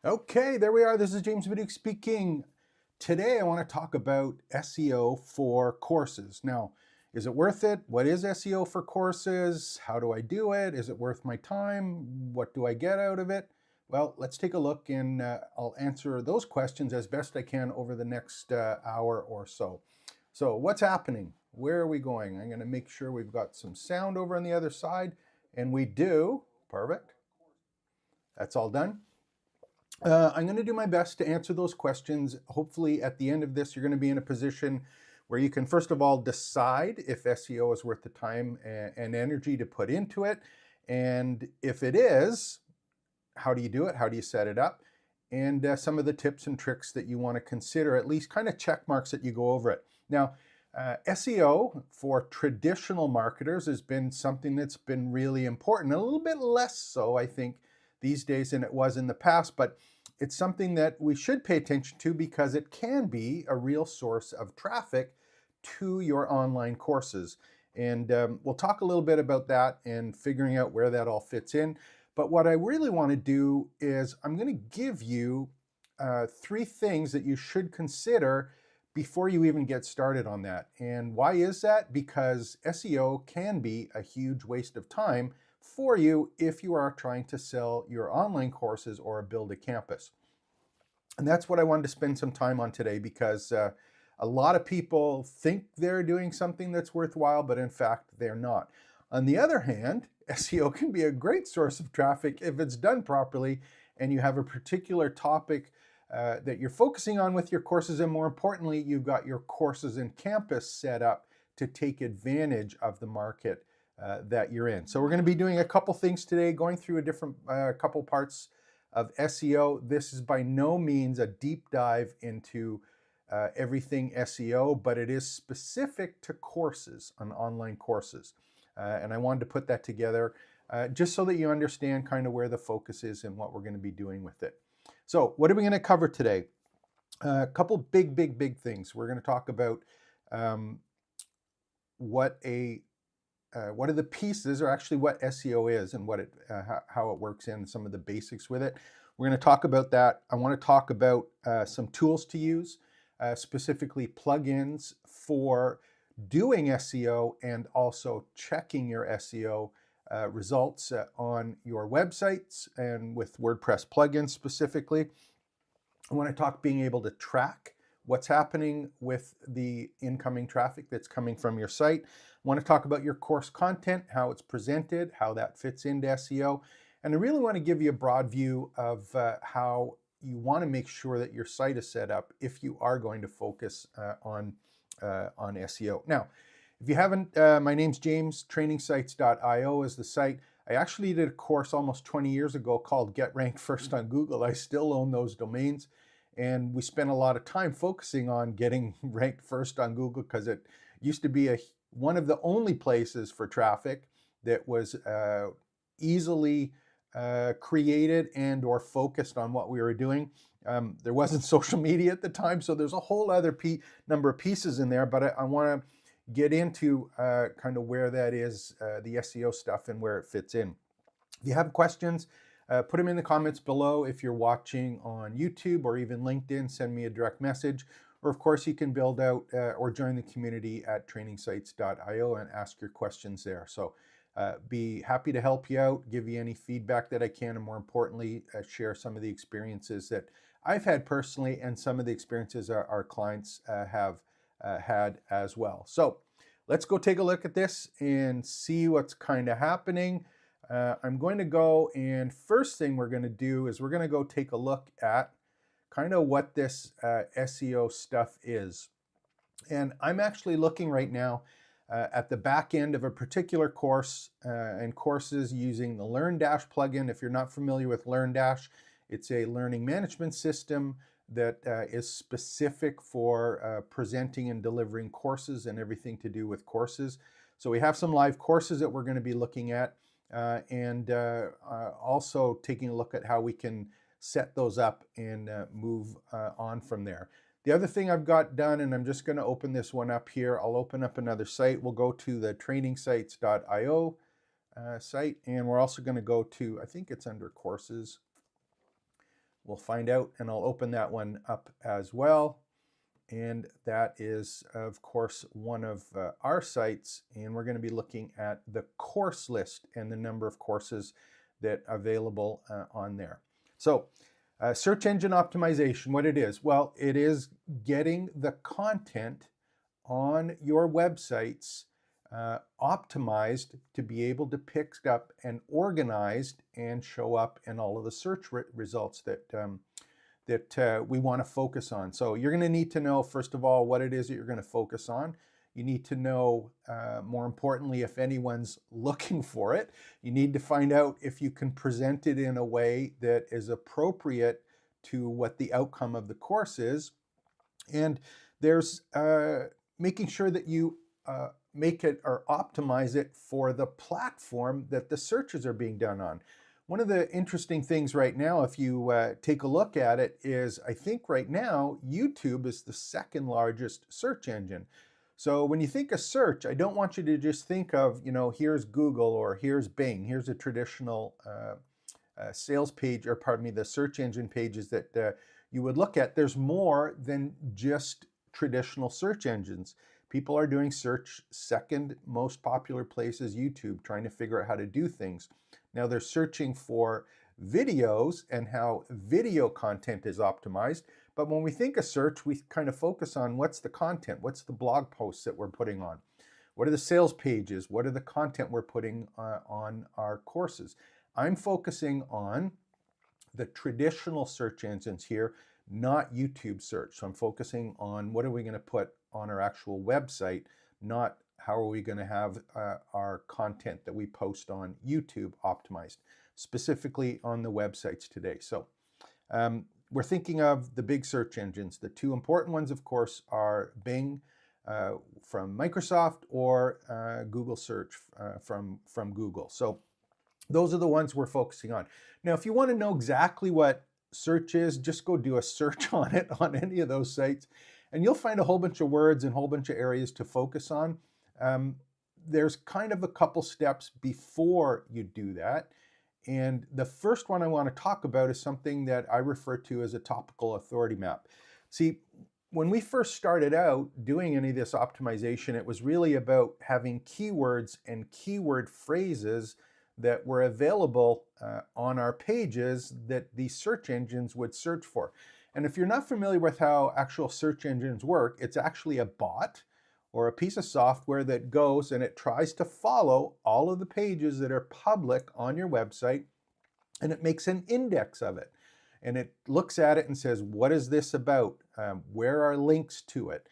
Okay, there we are. This is James Viduke speaking. Today I want to talk about SEO for courses. Now, is it worth it? What is SEO for courses? How do I do it? Is it worth my time? What do I get out of it? Well, let's take a look and I'll answer those questions as best I can over the next hour or so. So what's happening? Where are we going? I'm going to make sure we've got some sound over on the other side, and we do. Perfect. That's all done. I'm going to do my best to answer those questions. Hopefully at the end of this, you're going to be in a position where you can, first of all, decide if SEO is worth the time and energy to put into it. And if it is, how do you do it? How do you set it up? And some of the tips and tricks that you want to consider, at least kind of check marks that you go over it. Now, SEO for traditional marketers has been something that's been really important, a little bit less so, I think, these days than it was in the past, but it's something that we should pay attention to because it can be a real source of traffic to your online courses. And we'll talk a little bit about that and figuring out where that all fits in. But what I really want to do is I'm going to give you 3 things that you should consider before you even get started on that. And why is that? Because SEO can be a huge waste of time for you if you are trying to sell your online courses or build a campus. And that's what I wanted to spend some time on today because a lot of people think they're doing something that's worthwhile, but in fact, they're not. On the other hand, SEO can be a great source of traffic if it's done properly and you have a particular topic that you're focusing on with your courses, and more importantly, you've got your courses and campus set up to take advantage of the market that you're in. So we're going to be doing a couple things today, going through a different couple parts of SEO. This is by no means a deep dive into everything SEO, but it is specific to courses, on online courses. And I wanted to put that together just so that you understand kind of where the focus is and what we're going to be doing with it. So what are we going to cover today? A couple big things. We're going to talk about what are the pieces, or actually what SEO is and what how it works in, some of the basics with it. We're going to talk about that. I want to talk about some tools to use, specifically plugins for doing SEO and also checking your SEO results on your websites and with WordPress plugins specifically. I want to talk being able to track what's happening with the incoming traffic that's coming from your site. I want to talk about your course content, how it's presented, how that fits into SEO. And I really want to give you a broad view of how you want to make sure that your site is set up if you are going to focus on SEO. Now, if you haven't, my name's James, trainingsites.io is the site. I actually did a course almost 20 years ago called Get Ranked First on Google. I still own those domains. And we spent a lot of time focusing on getting ranked first on Google because it used to be one of the only places for traffic that was easily created and or focused on what we were doing. There wasn't social media at the time, so there's a whole other number of pieces in there, but I want to get into kind of where that is, the SEO stuff and where it fits in. If you have questions, put them in the comments below. If you're watching on YouTube or even LinkedIn, send me a direct message. Or of course, you can build out or join the community at trainingsites.io and ask your questions there. So be happy to help you out, give you any feedback that I can, and more importantly, share some of the experiences that I've had personally and some of the experiences our clients have had as well. So let's go take a look at this and see what's kind of happening. I'm going to go, and first thing we're going to do is we're going to go take a look at kind of what this SEO stuff is. And I'm actually looking right now at the back end of a particular course and courses using the LearnDash plugin. If you're not familiar with LearnDash, it's a learning management system that is specific for presenting and delivering courses and everything to do with courses. So we have some live courses that we're going to be looking at. And also taking a look at how we can set those up and move on from there. The other thing I've got done, and I'm just going to open this one up here. I'll open up another site. We'll go to the trainingsites.io site, and we're also going to go to, I think it's under courses. We'll find out, and I'll open that one up as well. And that is, of course, one of our sites, and we're going to be looking at the course list and the number of courses that are available on there. So search engine optimization, what it is? Well, it is getting the content on your websites optimized to be able to pick up and organized and show up in all of the search results that we want to focus on. So you're going to need to know, first of all, what it is that you're going to focus on. You need to know, more importantly, if anyone's looking for it. You need to find out if you can present it in a way that is appropriate to what the outcome of the course is. And there's making sure that you make it or optimize it for the platform that the searches are being done on. One of the interesting things right now, if you take a look at it, is I think right now YouTube is the second largest search engine. So when you think of search, I don't want you to just think of, here's Google or here's Bing, here's a traditional sales page, or pardon me, the search engine pages that you would look at. There's more than just traditional search engines. People are doing search. Second most popular place is YouTube, trying to figure out how to do things. Now they're searching for videos and how video content is optimized. But when we think of search, we kind of focus on what's the content, what's the blog posts that we're putting on, what are the sales pages, what are the content we're putting on our courses. I'm focusing on the traditional search engines here, not YouTube search. So I'm focusing on what are we going to put on our actual website, not how are we going to have our content that we post on YouTube optimized, specifically on the websites today. So we're thinking of the big search engines. The two important ones, of course, are Bing from Microsoft or Google search from Google. So those are the ones we're focusing on. Now, if you want to know exactly what search is, just go do a search on it on any of those sites, and you'll find a whole bunch of words and a whole bunch of areas to focus on. There's kind of a couple steps before you do that. And the first one I want to talk about is something that I refer to as a topical authority map. See, when we first started out doing any of this optimization, it was really about having keywords and keyword phrases that were available on our pages that the search engines would search for. And if you're not familiar with how actual search engines work, it's actually a bot or a piece of software that goes and it tries to follow all of the pages that are public on your website, and it makes an index of it. And it looks at it and says, what is this about? Where are links to it?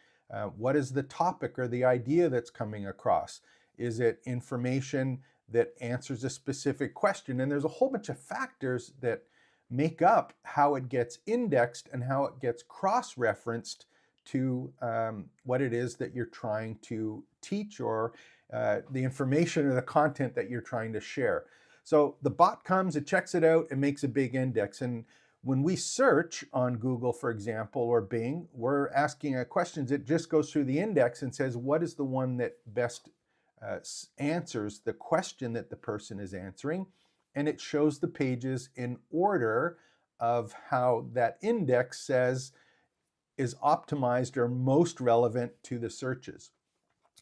What is the topic or the idea that's coming across? Is it information that answers a specific question? And there's a whole bunch of factors that make up how it gets indexed and how it gets cross-referenced to what it is that you're trying to teach, or the information or the content that you're trying to share. So the bot comes, it checks it out, and makes a big index. And when we search on Google, for example, or Bing, we're asking questions. It just goes through the index and says, what is the one that best answers the question that the person is answering? And it shows the pages in order of how that index says is optimized or most relevant to the searches.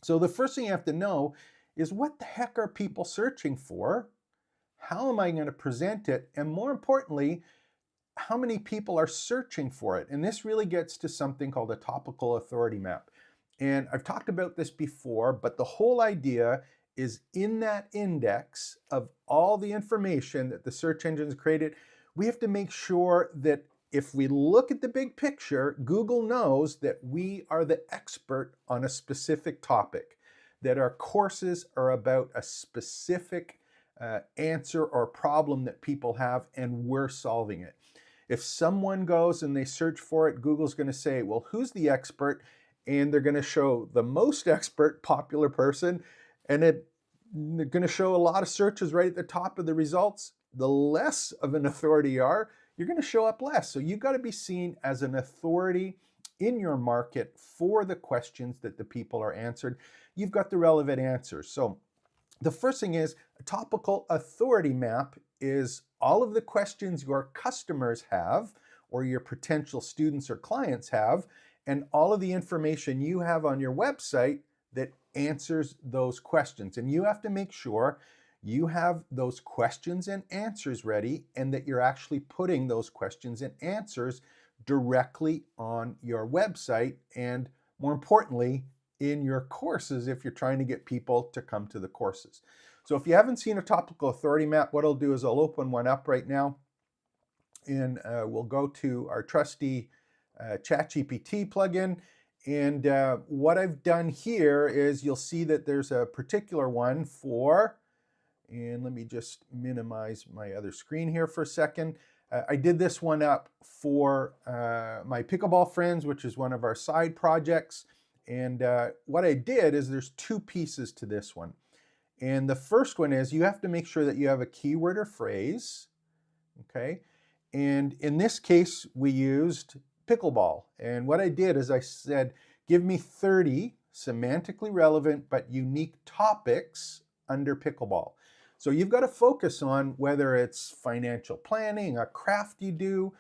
So the first thing you have to know is, what the heck are people searching for? How am I going to present it? And more importantly, how many people are searching for it? And this really gets to something called a topical authority map. And I've talked about this before, but the whole idea is, in that index of all the information that the search engines created, we have to make sure that if we look at the big picture, Google knows that we are the expert on a specific topic, that our courses are about a specific answer or problem that people have, and we're solving it. If someone goes and they search for it, Google's going to say, well, who's the expert? And they're going to show the most expert popular person, and they're going to show a lot of searches right at the top of the results. The less of an authority you are, you're going to show up less. So you've got to be seen as an authority in your market for the questions that the people are answered. You've got the relevant answers. So the first thing is, a topical authority map is all of the questions your customers have or your potential students or clients have, and all of the information you have on your website that answers those questions. And you have to make sure you have those questions and answers ready, and that you're actually putting those questions and answers directly on your website, and more importantly, in your courses if you're trying to get people to come to the courses. So if you haven't seen a topical authority map, what I'll do is I'll open one up right now, and we'll go to our trusty ChatGPT plugin. And what I've done here is you'll see that there's a particular one for, and let me just minimize my other screen here for a second. I did this one up for my pickleball friends, which is one of our side projects. And what I did is there's two pieces to this one. And the first one is you have to make sure that you have a keyword or phrase, okay? And in this case, we used pickleball. And what I did is I said, give me 30 semantically relevant but unique topics under pickleball. So you've got to focus on whether it's financial planning, a craft you do,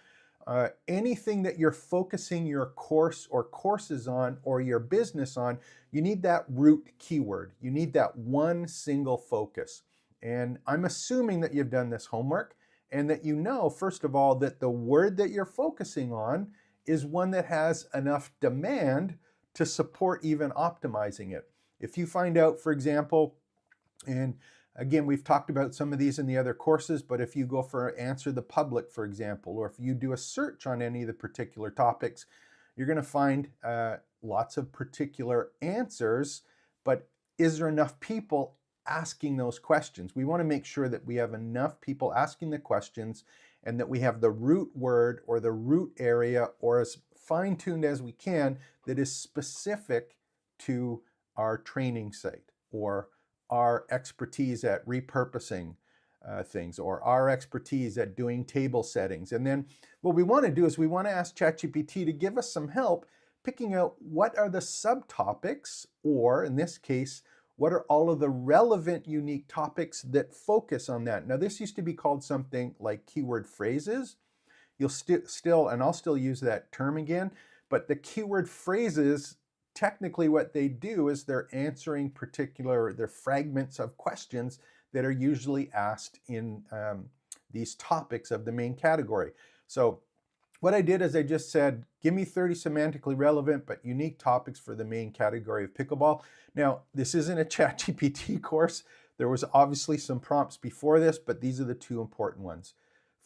anything that you're focusing your course or courses on or your business on. You need that root keyword. You need that one single focus. And I'm assuming that you've done this homework and that you know, first of all, that the word that you're focusing on is one that has enough demand to support even optimizing it. If you find out, for example, and again, we've talked about some of these in the other courses, but if you go for Answer the Public, for example, or if you do a search on any of the particular topics, you're going to find lots of particular answers, but is there enough people asking those questions? We want to make sure that we have enough people asking the questions and that we have the root word or the root area, or as fine-tuned as we can, that is specific to our training site or our expertise at repurposing things, or our expertise at doing table settings. And then what we want to do is we want to ask ChatGPT to give us some help picking out what are the subtopics, or in this case, what are all of the relevant unique topics that focus on that. Now, this used to be called something like keyword phrases. You'll still, and I'll still use that term again, but the keyword phrases, technically what they do is they're answering they're fragments of questions that are usually asked in these topics of the main category. So what I did is I just said, give me 30 semantically relevant but unique topics for the main category of pickleball. Now, this isn't a ChatGPT course. There was obviously some prompts before this, but these are the two important ones.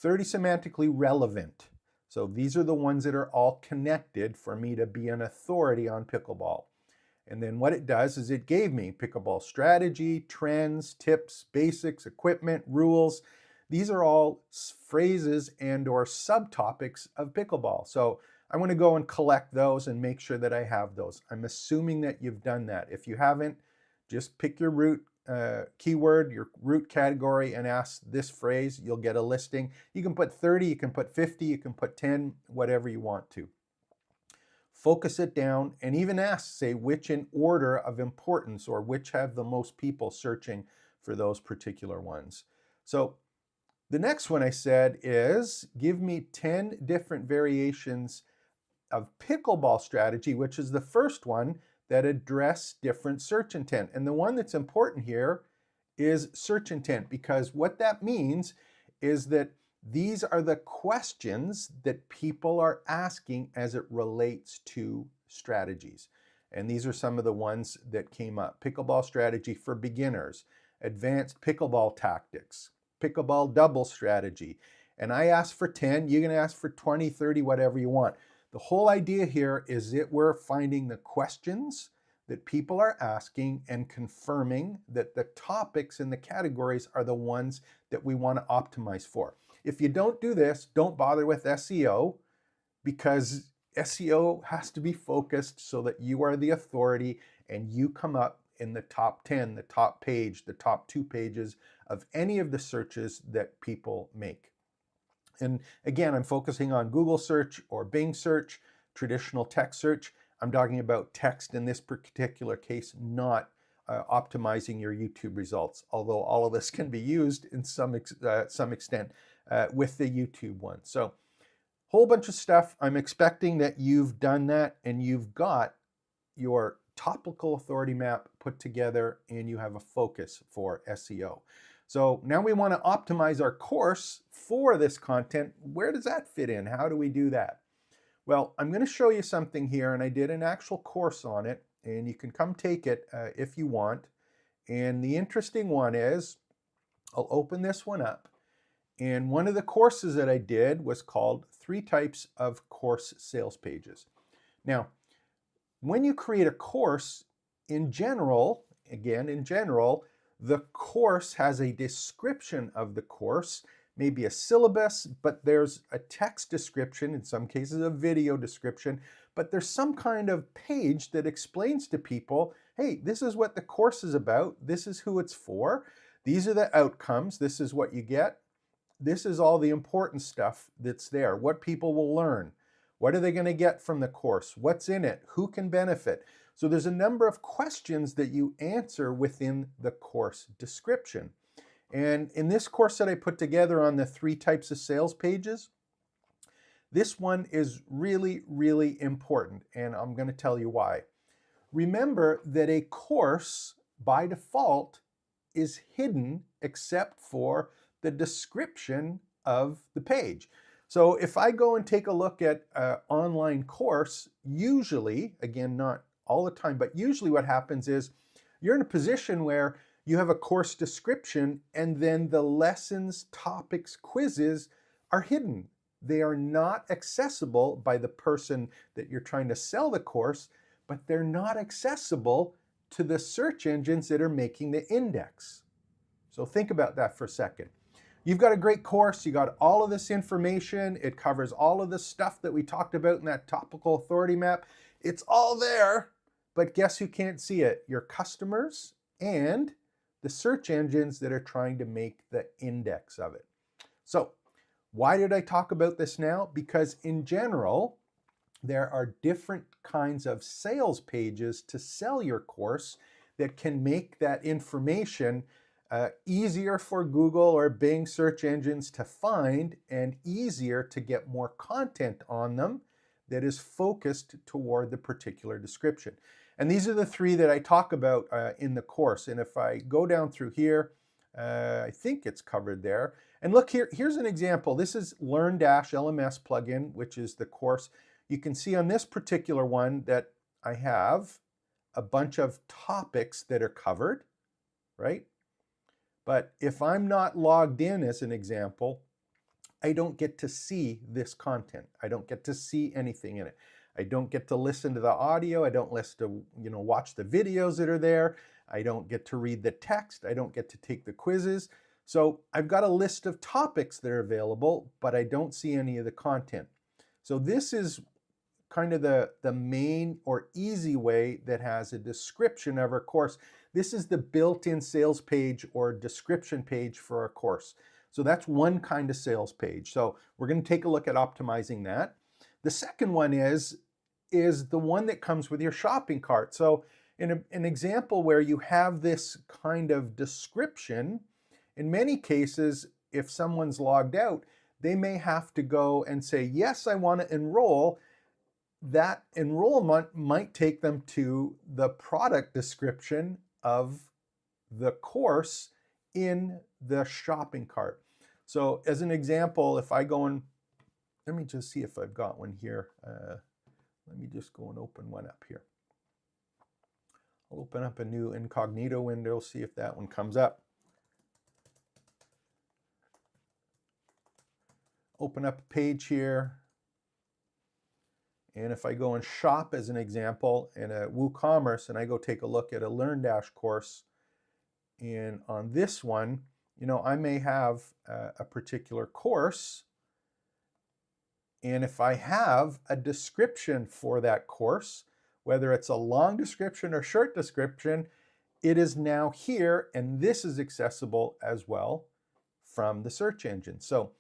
30 semantically relevant. So these are the ones that are all connected for me to be an authority on pickleball. And then what it does is it gave me pickleball strategy, trends, tips, basics, equipment, rules. These are all phrases and or subtopics of pickleball. So I want to go and collect those and make sure that I have those. I'm assuming that you've done that. If you haven't, just pick your root keyword, your root category, and ask this phrase. You'll get a listing. You can put 30, you can put 50, you can put 10, whatever you want to. Focus it down and even ask, say, which in order of importance or which have the most people searching for those particular ones. So the next one I said is give me 10 different variations of pickleball strategy, which is the first one that address different search intent. And the one that's important here is search intent, because what that means is that these are the questions that people are asking as it relates to strategies. And these are some of the ones that came up. Pickleball strategy for beginners, advanced pickleball tactics, pickleball double strategy. And I asked for 10, you can ask for 20, 30, whatever you want. The whole idea here is that we're finding the questions that people are asking and confirming that the topics in the categories are the ones that we want to optimize for. If you don't do this, don't bother with SEO, because SEO has to be focused so that you are the authority and you come up in the top 10, the top page, the top 2 pages of any of the searches that people make. And again, I'm focusing on Google search or Bing search, traditional text search. I'm talking about text in this particular case, not optimizing your YouTube results, although all of this can be used in some extent. with the YouTube one. So whole bunch of stuff. I'm expecting that you've done that and you've got your topical authority map put together and you have a focus for SEO. So now we want to optimize our course for this content. Where does that fit in? How do we do that? Well, I'm going to show you something here, and I did an actual course on it, and you can come take it if you want. And the interesting one is, I'll open this one up. And one of the courses that I did was called 3 Types of Course Sales Pages. Now, when you create a course, in general, the course has a description of the course, maybe a syllabus, but there's a text description, in some cases a video description, but there's some kind of page that explains to people, hey, this is what the course is about, this is who it's for, these are the outcomes, this is what you get. This is all the important stuff that's there, what people will learn. What are they going to get from the course? What's in it? Who can benefit? So there's a number of questions that you answer within the course description. And in this course that I put together on the 3 types of sales pages, this one is really, really important, and I'm going to tell you why. Remember that a course, by default, is hidden except for the description of the page. So if I go and take a look at an online course, usually, again, not all the time, but usually what happens is you're in a position where you have a course description and then the lessons, topics, quizzes are hidden. They are not accessible by the person that you're trying to sell the course, but they're not accessible to the search engines that are making the index. So think about that for a second. You've got a great course, you got all of this information, it covers all of the stuff that we talked about in that topical authority map. It's all there, but guess who can't see it? Your customers and the search engines that are trying to make the index of it. So why did I talk about this now? Because in general, there are different kinds of sales pages to sell your course that can make that information easier for Google or Bing search engines to find and easier to get more content on them that is focused toward the particular description. And these are the 3 that I talk about in the course. And if I go down through here, I think it's covered there. And look here, here's an example. This is Learn-LMS plugin, which is the course. You can see on this particular one that I have a bunch of topics that are covered, right? But if I'm not logged in, as an example, I don't get to see this content. I don't get to see anything in it. I don't get to listen to the audio. I don't listen to, watch the videos that are there. I don't get to read the text. I don't get to take the quizzes. So I've got a list of topics that are available, but I don't see any of the content. So this is kind of the main or easy way that has a description of our course. This is the built-in sales page or description page for our course. So that's one kind of sales page. So we're going to take a look at optimizing that. The second one is the one that comes with your shopping cart. So in an example where you have this kind of description, in many cases, if someone's logged out, they may have to go and say, yes, I want to enroll. That enrollment might take them to the product description of the course in the shopping cart. So as an example, if I go and, let me just see if I've got one here. Let me just go and open one up here. I'll open up a new incognito window, see if that one comes up. Open up a page here. And if I go and shop as an example in a WooCommerce and I go take a look at a Learn Dash course, and on this one, I may have a particular course, and if I have a description for that course, whether it's a long description or short description, it is now here, and this is accessible as well from the search engine. So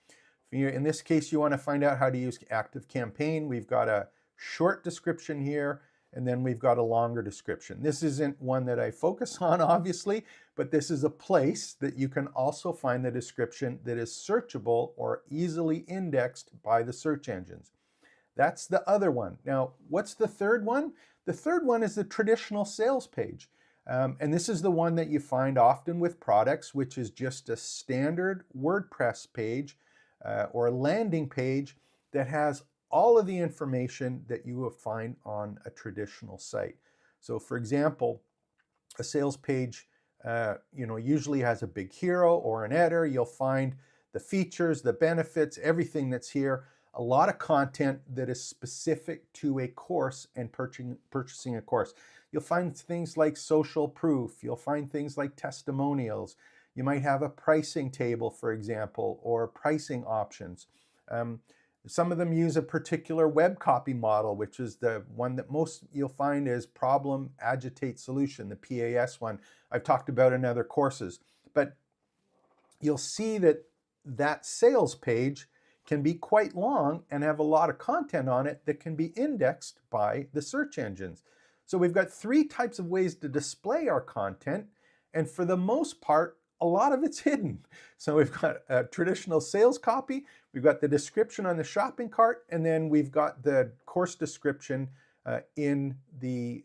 in this case, you want to find out how to use ActiveCampaign. We've got a short description here, and then we've got a longer description. This isn't one that I focus on, obviously, but this is a place that you can also find the description that is searchable or easily indexed by the search engines. That's the other one. Now, what's the third one? The third one is the traditional sales page. And this is the one that you find often with products, which is just a standard WordPress page or a landing page that has all of the information that you will find on a traditional site. So for example, a sales page usually has a big hero or an header. You'll find the features, the benefits, everything that's here. A lot of content that is specific to a course and purchasing a course. You'll find things like social proof. You'll find things like testimonials. You might have a pricing table, for example, or pricing options. Some of them use a particular web copy model, which is the one that most you'll find is problem, agitate, solution, the PAS one. I've talked about in other courses. But you'll see that that sales page can be quite long and have a lot of content on it that can be indexed by the search engines. So we've got three types of ways to display our content, and for the most part, a lot of it's hidden. So we've got a traditional sales copy, we've got the description on the shopping cart, and then we've got the course description in the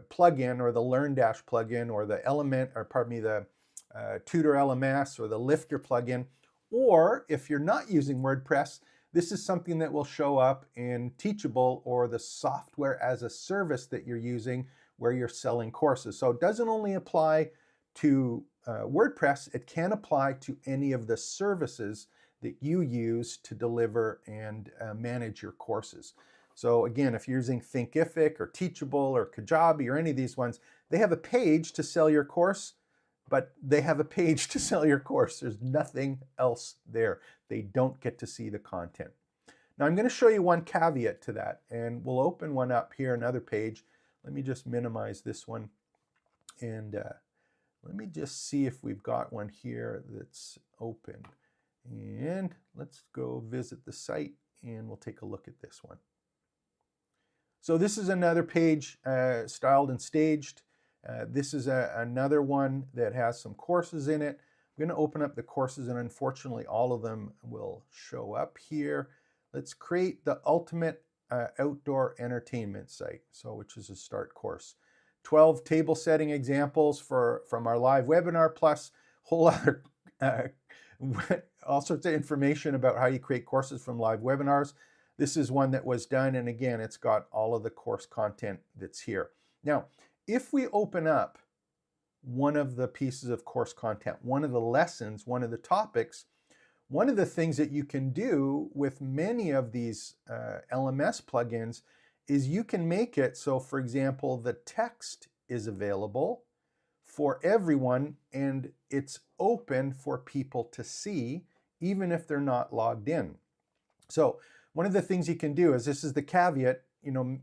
plugin or the LearnDash plugin or the the Tutor LMS or the Lifter plugin. Or if you're not using WordPress, this is something that will show up in Teachable or the software as a service that you're using where you're selling courses. So it doesn't only apply to WordPress, it can apply to any of the services that you use to deliver and manage your courses. So again, if you're using Thinkific or Teachable or Kajabi or any of these ones, they have a page to sell your course, but they have a page to sell your course. There's nothing else there. They don't get to see the content. Now I'm going to show you one caveat to that, and we'll open one up here, another page. Let me just minimize this one, and let me just see if we've got one here that's open. And let's go visit the site, and we'll take a look at this one. So this is another page styled and staged. This is another one that has some courses in it. I'm going to open up the courses, and unfortunately all of them will show up here. Let's create the ultimate outdoor entertainment site, which is a start course. 12 table setting examples from our live webinar, plus whole other all sorts of information about how you create courses from live webinars. This is one that was done, and again, it's got all of the course content that's here. Now, if we open up one of the pieces of course content, one of the lessons, one of the topics, one of the things that you can do with many of these LMS plugins is you can make it so, for example, the text is available for everyone and it's open for people to see, even if they're not logged in. So one of the things you can do is, this is the caveat,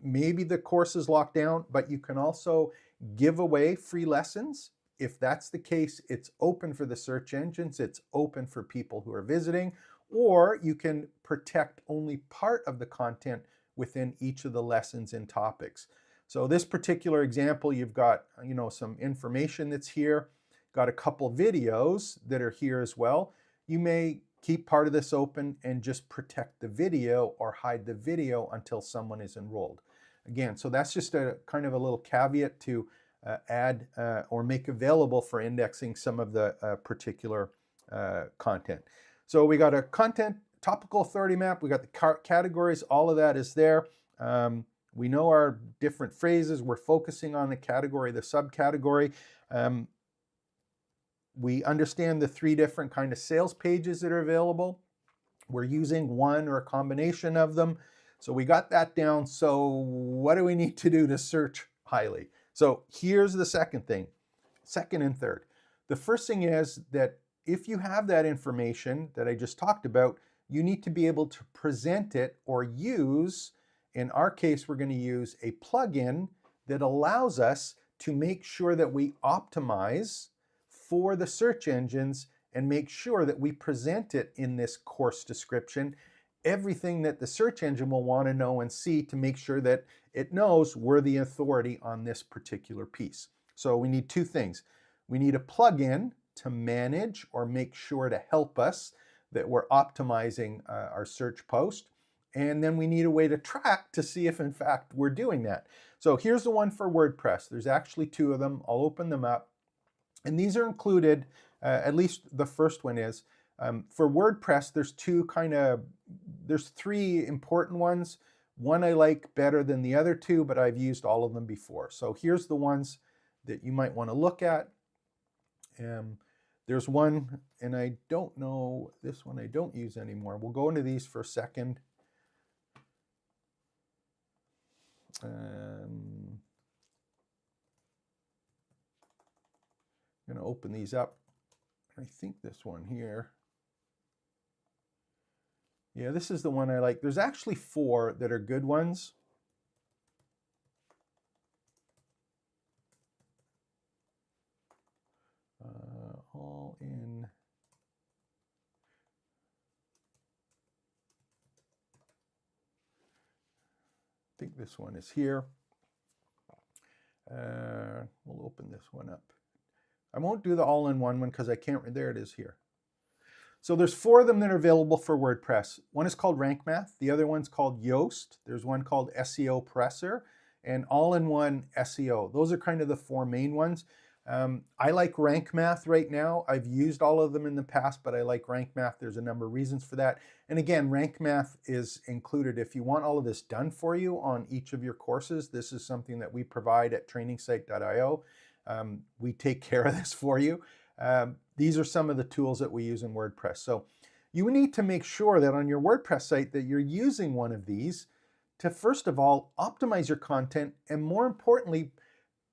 maybe the course is locked down, but you can also give away free lessons. If that's the case, it's open for the search engines, it's open for people who are visiting, or you can protect only part of the content within each of the lessons and topics. So this particular example, you've got some information that's here, got a couple videos that are here as well. You may keep part of this open and just protect the video or hide the video until someone is enrolled. Again, so that's just a kind of a little caveat to add or make available for indexing some of the particular content. So we got a content topical authority map, we got the categories, all of that is there. We know our different phrases, we're focusing on the category, the subcategory. We understand the three different kind of sales pages that are available. We're using one or a combination of them. So we got that down. So what do we need to do to search highly? So here's the second thing, second and third. The first thing is that if you have that information that I just talked about, you need to be able to present it or use, in our case, we're going to use a plugin that allows us to make sure that we optimize for the search engines and make sure that we present it in this course description everything that the search engine will want to know and see to make sure that it knows we're the authority on this particular piece. So we need two things. We need a plugin to manage or make sure to help us that we're optimizing our search post. And then we need a way to track to see if in fact we're doing that. So here's the one for WordPress. There's actually two of them. I'll open them up. And these are included, at least the first one is. For WordPress, there's three important ones. One I like better than the other two, but I've used all of them before. So here's the ones that you might want to look at. There's one, and I don't know, this one I don't use anymore. We'll go into these for a second. I'm going to open these up. I think this one here. Yeah, this is the one I like. There's actually four that are good ones. All in. I think this one is here. We'll open this one up. I won't do the all-in-one one because I can't, there it is here. So there's four of them that are available for WordPress. One is called Rank Math. The other one's called Yoast. There's one called SEO Presser and all-in-one SEO. Those are kind of the four main ones. I like Rank Math right now. I've used all of them in the past, but I like Rank Math. There's a number of reasons for that. And again, Rank Math is included. If you want all of this done for you on each of your courses, this is something that we provide at trainingsite.io. We take care of this for you. These are some of the tools that we use in WordPress. So you need to make sure that on your WordPress site that you're using one of these to, first of all, optimize your content, and more importantly,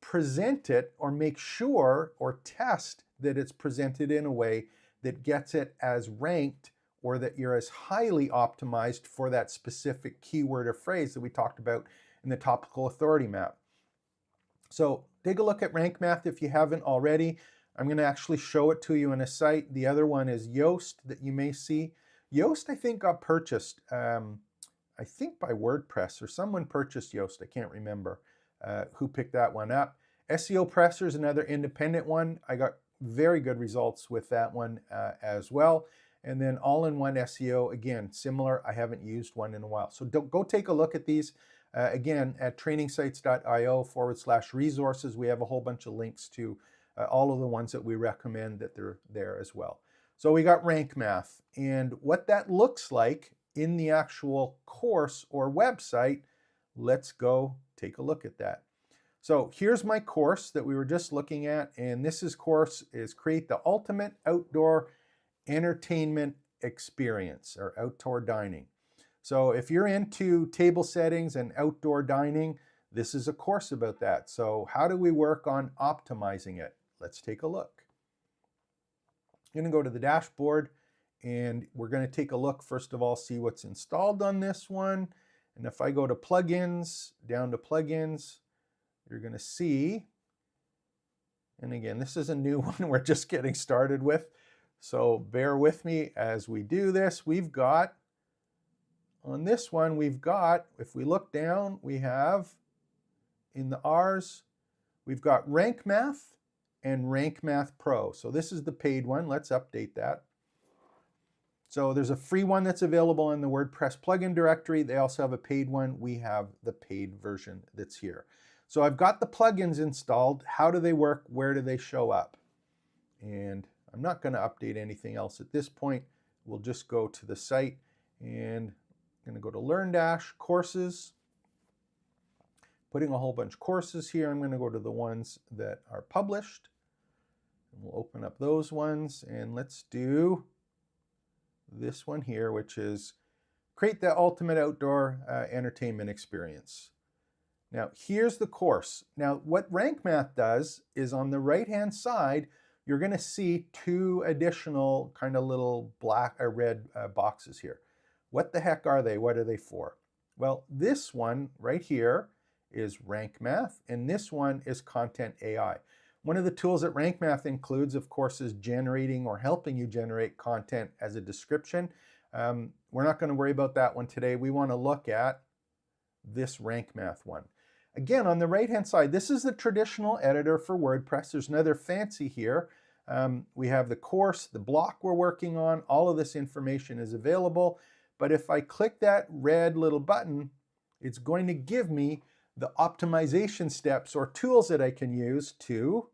present it or make sure or test that it's presented in a way that gets it as ranked or that you're as highly optimized for that specific keyword or phrase that we talked about in the topical authority map. So take a look at Rank Math if you haven't already. I'm going to actually show it to you in a site. The other one is Yoast that you may see. Yoast, I think, got purchased, I think by WordPress, or someone purchased Yoast. I can't remember who picked that one up. SEO Presser is another independent one. I got very good results with that one as well. And then all-in-one SEO, again, similar. I haven't used one in a while. So go take a look at these. Again, at trainingsites.io/resources, we have a whole bunch of links to all of the ones that we recommend that they're there as well. So we got Rank Math, and what that looks like in the actual course or website, let's go take a look at that. So here's my course that we were just looking at, and this course is Create the Ultimate Outdoor Entertainment Experience, or outdoor dining. So if you're into table settings and outdoor dining, this is a course about that. So how do we work on optimizing it? Let's take a look. I'm going to go to the dashboard, and we're going to take a look, first of all, see what's installed on this one. And if I go to plugins, down to plugins, you're going to see, and again, this is a new one we're just getting started with. So bear with me as we do this. We've got, on this one, we've got, if we look down, we have in the R's, we've got Rank Math and Rank Math Pro. So this is the paid one. Let's update that. So there's a free one that's available in the WordPress plugin directory. They also have a paid one. We have the paid version that's here. So I've got the plugins installed. How do they work? Where do they show up? And I'm not going to update anything else at this point. We'll just go to the site, and I'm going to go to LearnDash Courses. Putting a whole bunch of courses here. I'm going to go to the ones that are published. And we'll open up those ones, and let's do this one here, which is Create the Ultimate Outdoor Entertainment Experience. Now, here's the course. Now, what Rank Math does is on the right-hand side, you're going to see two additional kind of little black or red boxes here. What the heck are they? What are they for? Well, this one right here is Rank Math, and this one is Content AI. One of the tools that Rank Math includes, of course, is generating or helping you generate content as a description. We're not going to worry about that one today. We want to look at this rank math one. Again, on the right-hand side, this is the traditional editor for WordPress. There's another fancy here. We have the course, the block we're working on. All of this information is available. But if I click that red little button, it's going to give me the optimization steps or tools that I can use to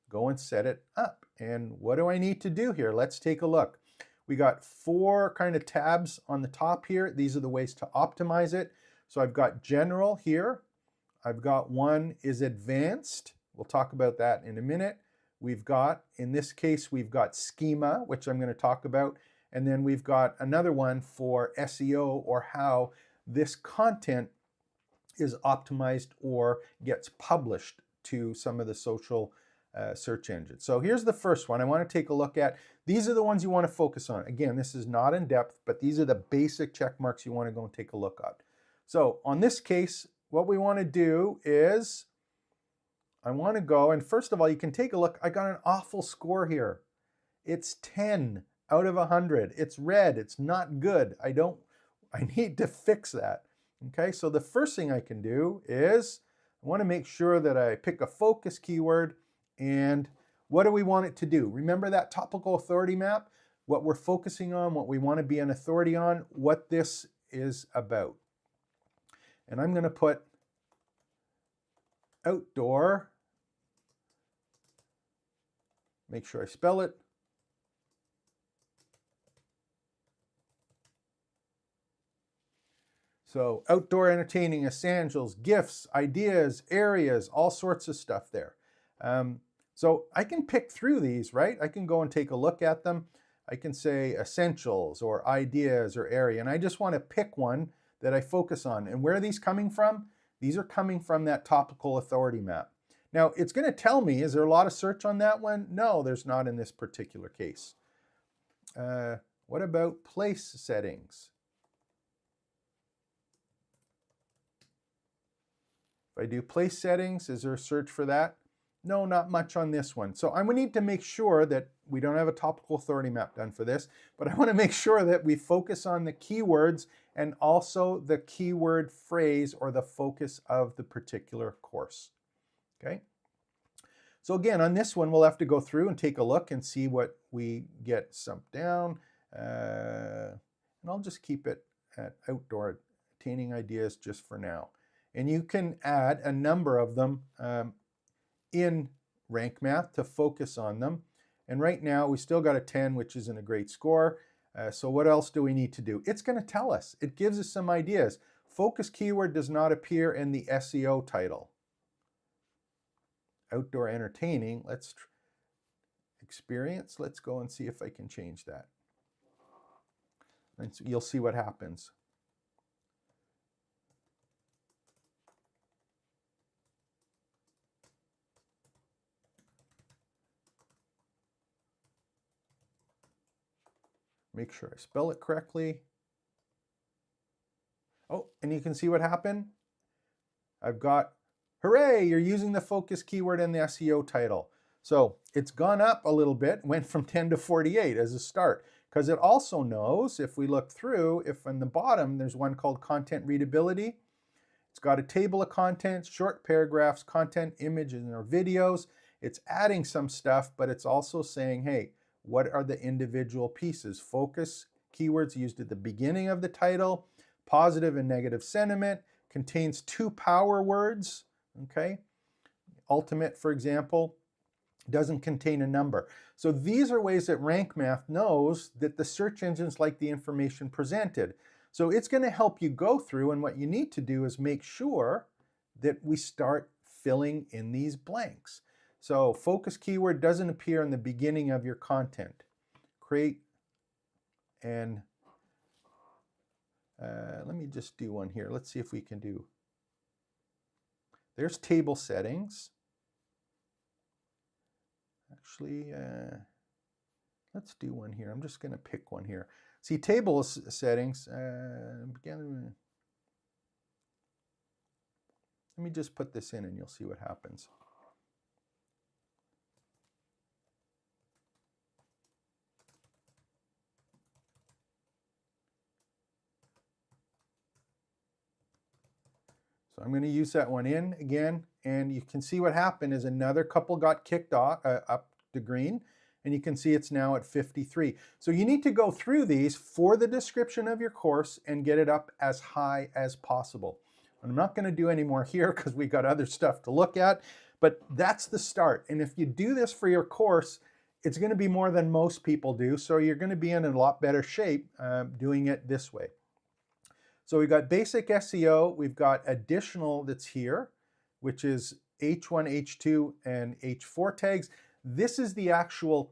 go and set it up. And what do I need to do here? Let's take a look. We got 4 kind of tabs on the top here. These are the ways to optimize it. So I've got general here. I've got one is advanced. We'll talk about that in a minute. We've got, in this case, we've got schema, which I'm going to talk about. And then we've got another one for SEO, or how this content is optimized or gets published to some of the social search engines. So here's the first one I want to take a look at. These are the ones you want to focus on. Again, this is not in depth, but these are the basic check marks you want to go and take a look at. So on this case, what we want to do is I want to go, and first of all, you can take a look. I got an awful score here. It's 10 out of 100. It's red. It's not good. I need to fix that. Okay, so the first thing I can do is I want to make sure that I pick a focus keyword. And what do we want it to do? Remember that topical authority map? What we're focusing on, what we want to be an authority on, what this is about. And I'm going to put outdoor. Make sure I spell it. So outdoor entertaining, essentials, gifts, ideas, areas, all sorts of stuff there. So I can pick through these, right? I can go and take a look at them. I can say essentials or ideas or area, and I just want to pick one that I focus on. And where are these coming from? These are coming from that topical authority map. Now, it's going to tell me, is there a lot of search on that one? No, there's not in this particular case. What about place settings? If I do place settings, is there a search for that? No, not much on this one. So I'm going to need to make sure that we don't have a topical authority map done for this, but I want to make sure that we focus on the keywords and also the keyword phrase or the focus of the particular course. Okay. So again, on this one, we'll have to go through and take a look and see what we get sumped down. And I'll just keep it at outdoor attaining ideas just for now. And you can add a number of them in rank math to focus on them. And right now we still got a 10, which isn't a great score. So what else do we need to do? It's going to tell us. It gives us some ideas. Focus keyword does not appear in the SEO title. Outdoor entertaining, let's experience. Let's go and see if I can change that. And so you'll see what happens. Make sure I spell it correctly. Oh, and you can see what happened. I've got, hooray, you're using the focus keyword in the SEO title. So it's gone up a little bit, went from 10 to 48 as a start, because it also knows, if we look through, if on the bottom there's one called content readability, it's got a table of contents, short paragraphs, content, images, or videos. It's adding some stuff, but it's also saying, hey, what are the individual pieces? Focus keywords used at the beginning of the title, positive and negative sentiment, contains 2 power words, okay? Ultimate, for example, doesn't contain a number. So these are ways that Rank Math knows that the search engines like the information presented. So it's going to help you go through, and what you need to do is make sure that we start filling in these blanks. So focus keyword doesn't appear in the beginning of your content. Create and let me just do one here. Let's see if we can do. There's table settings. Actually, let's do one here. I'm just going to pick one here. See, table settings. Let me just put this in and you'll see what happens. So I'm going to use that one in again, and you can see what happened is another couple got kicked off, up to green, and you can see it's now at 53. So you need to go through these for the description of your course and get it up as high as possible. I'm not going to do any more here because we got other stuff to look at, but that's the start. And if you do this for your course, it's going to be more than most people do, so you're going to be in a lot better shape doing it this way. So we've got basic SEO, we've got additional that's here, which is H1, H2, and H4 tags. This is the actual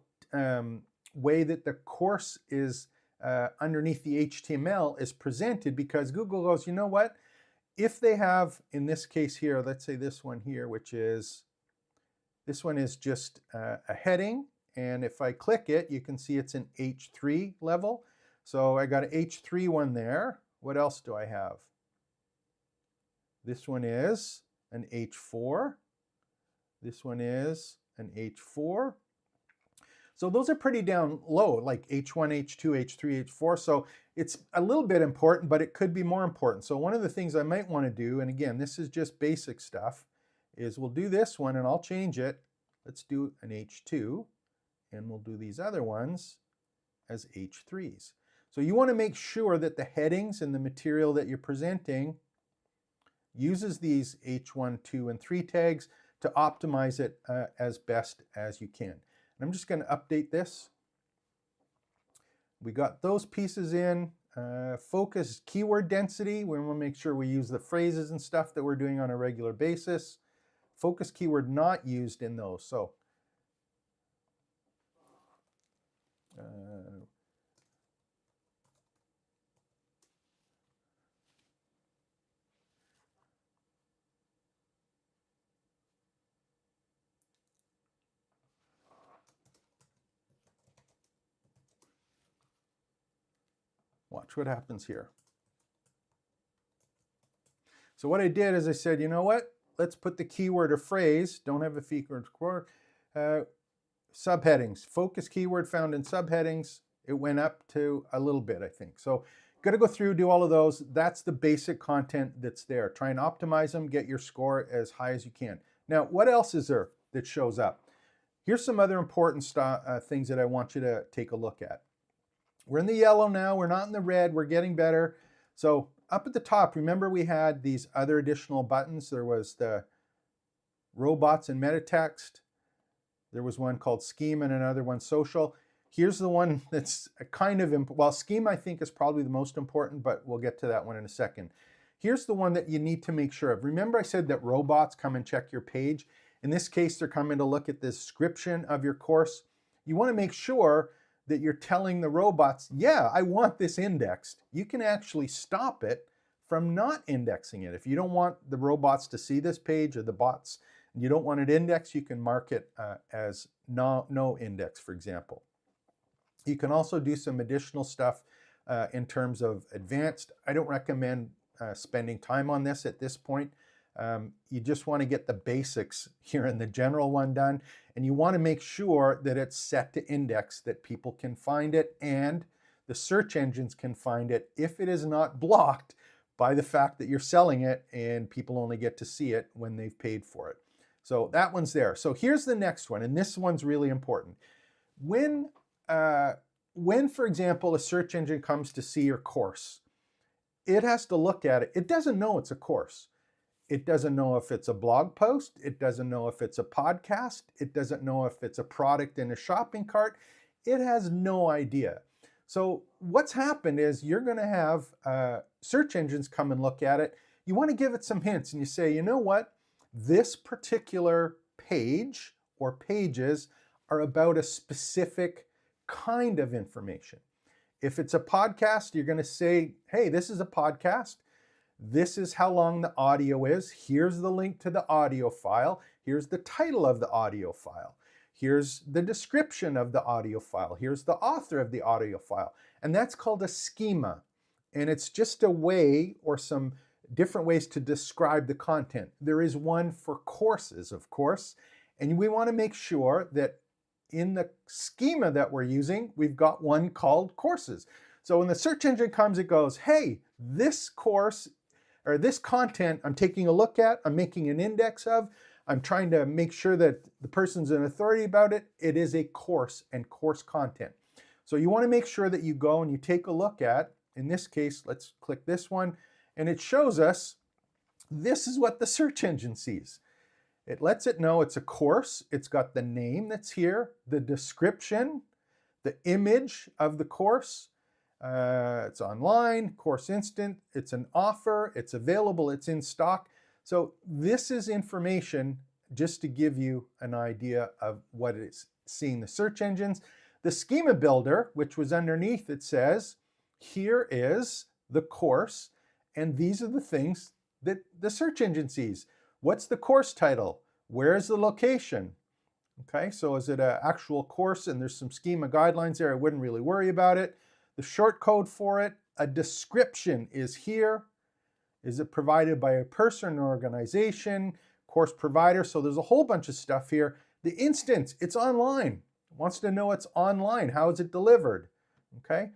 way that the course is underneath the HTML is presented, because Google goes, you know what? If they have, in this case here, let's say this one here, which is, this one is just a heading. And if I click it, you can see it's an H3 level. So I got an H3 one there. What else do I have? This one is an H4. This one is an H4. So those are pretty down low, like H1, H2, H3, H4. So it's a little bit important, but it could be more important. So one of the things I might want to do, and again, this is just basic stuff, is we'll do this one and I'll change it. Let's do an H2, and we'll do these other ones as H3s. So you want to make sure that the headings and the material that you're presenting uses these H1, 2, and 3 tags to optimize it as best as you can. And I'm just going to update this. We got those pieces in. Focus keyword density. We want to make sure we use the phrases and stuff that we're doing on a regular basis. Focus keyword not used in those. So watch what happens here. So what I did is I said, you know what? Let's put the keyword or phrase, don't have a keyword, subheadings. Focus keyword found in subheadings. It went up to a little bit, I think. So got to go through, do all of those. That's the basic content that's there. Try and optimize them, get your score as high as you can. Now, what else is there that shows up? Here's some other important things that I want you to take a look at. We're in the yellow now, we're not in the red, we're getting better. So up at the top, remember we had these other additional buttons. There was the robots and meta text. There was one called scheme and another one social. Here's the one that's kind of, well, scheme I think is probably the most important, but we'll get to that one in a second. Here's the one that you need to make sure of. Remember I said that robots come and check your page. In this case, they're coming to look at the description of your course. You want to make sure that you're telling the robots, yeah, I want this indexed. You can actually stop it from not indexing it. If you don't want the robots to see this page or the bots, and you don't want it indexed, you can mark it as no index, for example. You can also do some additional stuff in terms of advanced. I don't recommend spending time on this at this point. You just want to get the basics here in the general one done, and you want to make sure that it's set to index, that people can find it and the search engines can find it if it is not blocked by the fact that you're selling it and people only get to see it when they've paid for it. So that one's there. So here's the next one, and this one's really important. When, for example, a search engine comes to see your course, it has to look at it. It doesn't know it's a course. It doesn't know if it's a blog post. It doesn't know if it's a podcast. It doesn't know if it's a product in a shopping cart. It has no idea. So what's happened is you're going to have search engines come and look at it. You want to give it some hints, and you say, you know what? This particular page or pages are about a specific kind of information. If it's a podcast, you're going to say, hey, this is a podcast. This is how long the audio is. Here's the link to the audio file. Here's the title of the audio file. Here's the description of the audio file. Here's the author of the audio file. And that's called a schema. And it's just a way or some different ways to describe the content. There is one for courses, of course. And we want to make sure that in the schema that we're using, we've got one called courses. So when the search engine comes, it goes, hey, this course, or this content I'm taking a look at, I'm making an index of, I'm trying to make sure that the person's an authority about it. It is a course and course content. So you want to make sure that you go and you take a look at, in this case, let's click this one, and it shows us this is what the search engine sees. It lets it know it's a course. It's got the name that's here, the description, the image of the course. It's online, course instant, it's an offer, it's available, it's in stock. So this is information just to give you an idea of what it is seeing the search engines. The schema builder, which was underneath, it says, here is the course, and these are the things that the search engine sees. What's the course title? Where is the location? Okay, so is it an actual course and there's some schema guidelines there? I wouldn't really worry about it. The short code for it, a description is here. Is it provided by a person or organization, course provider? So there's a whole bunch of stuff here. The instance, it's online. It wants to know it's online. How is it delivered? Okay,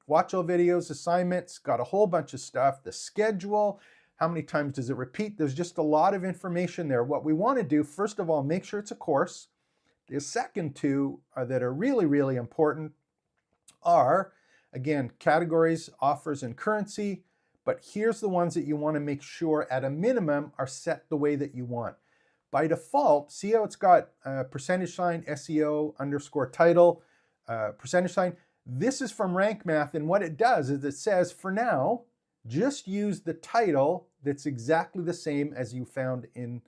watch all videos, assignments, got a whole bunch of stuff. The schedule, how many times does it repeat? There's just a lot of information there. What we want to do, first of all, make sure it's a course. The second two that are really, really important are, again, categories, offers, and currency. But here's the ones that you want to make sure at a minimum are set the way that you want. By default, see how it's got percentage sign, SEO underscore title, percentage sign. This is from Rank Math, and what it does is it says, for now, just use the title that's exactly the same as you found in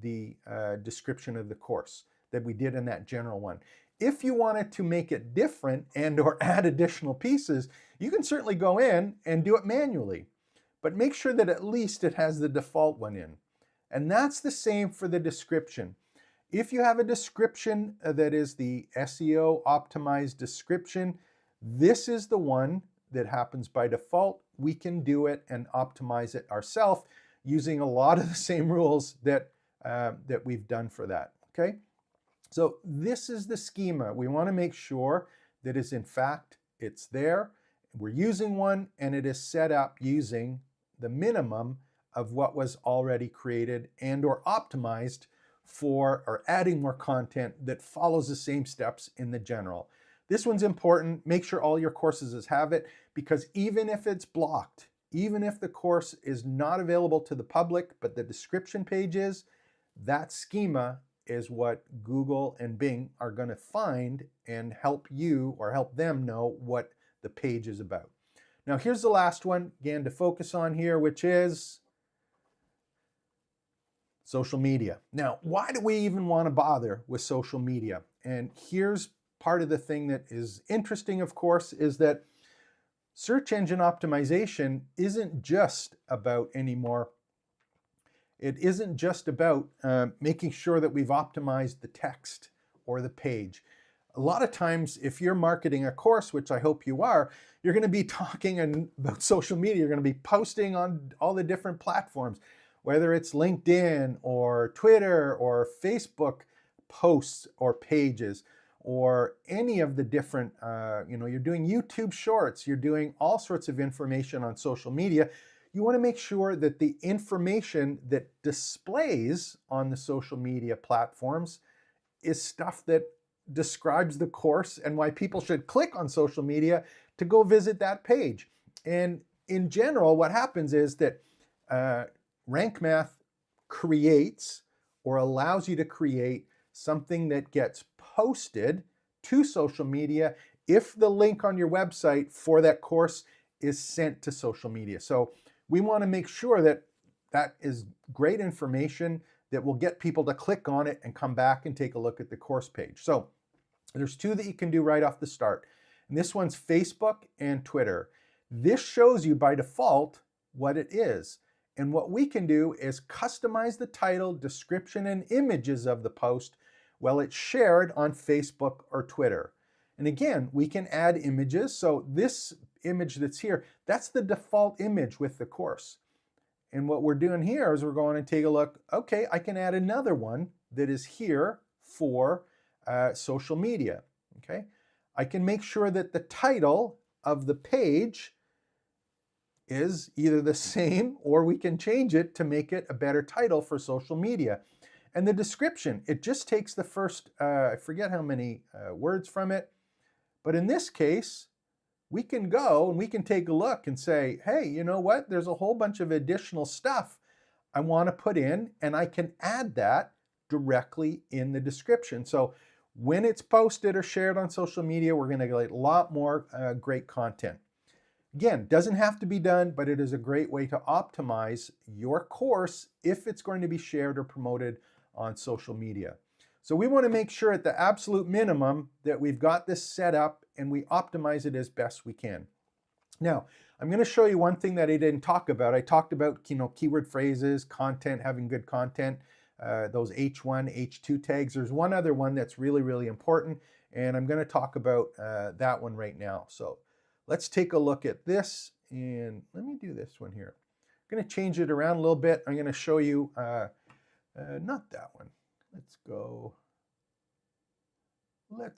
the description of the course that we did in that general one. If you wanted to make it different and or add additional pieces, you can certainly go in and do it manually, but make sure that at least it has the default one in. And that's the same for the description. If you have a description that is the SEO optimized description, this is the one that happens by default. We can do it and optimize it ourselves using a lot of the same rules that we've done for that, okay? So this is the schema. We want to make sure that is in fact, it's there. We're using one and it is set up using the minimum of what was already created and or optimized for or adding more content that follows the same steps in the general. This one's important. Make sure all your courses have it, because even if it's blocked, even if the course is not available to the public, but the description page is, that schema is what Google and Bing are going to find and help you or help them know what the page is about. Now here's the last one, again, to focus on here, which is social media. Now, why do we even want to bother with social media? And here's part of the thing that is interesting, of course, is that search engine optimization isn't just about anymore. It isn't just about making sure that we've optimized the text or the page. A lot of times, if you're marketing a course, which I hope you are, you're going to be talking about social media. You're going to be posting on all the different platforms, whether it's LinkedIn or Twitter or Facebook posts or pages, or any of the different, you're doing YouTube shorts, you're doing all sorts of information on social media. You want to make sure that the information that displays on the social media platforms is stuff that describes the course and why people should click on social media to go visit that page. And in general, what happens is that Rank Math creates or allows you to create something that gets posted to social media if the link on your website for that course is sent to social media. So we want to make sure that that is great information that will get people to click on it and come back and take a look at the course page. So there's two that you can do right off the start. And this one's Facebook and Twitter. This shows you by default what it is. And what we can do is customize the title, description, and images of the post while it's shared on Facebook or Twitter. And again, we can add images. So this image that's here, that's the default image with the course. And what we're doing here is we're going to take a look. Okay, I can add another one that is here for social media. Okay, I can make sure that the title of the page is either the same or we can change it to make it a better title for social media. And the description, it just takes the first, I forget how many words from it, but in this case, we can go and we can take a look and say, hey, you know what? There's a whole bunch of additional stuff I want to put in, and I can add that directly in the description. So when it's posted or shared on social media, we're going to get a lot more great content. Again, doesn't have to be done, but it is a great way to optimize your course if it's going to be shared or promoted on social media. So we want to make sure at the absolute minimum that we've got this set up and we optimize it as best we can. Now, I'm going to show you one thing that I didn't talk about. I talked about, keyword phrases, content, having good content, those H1, H2 tags. There's one other one that's really, really important, and I'm going to talk about that one right now. So let's take a look at this, and let me do this one here. I'm going to change it around a little bit. I'm going to show you, not that one. Let's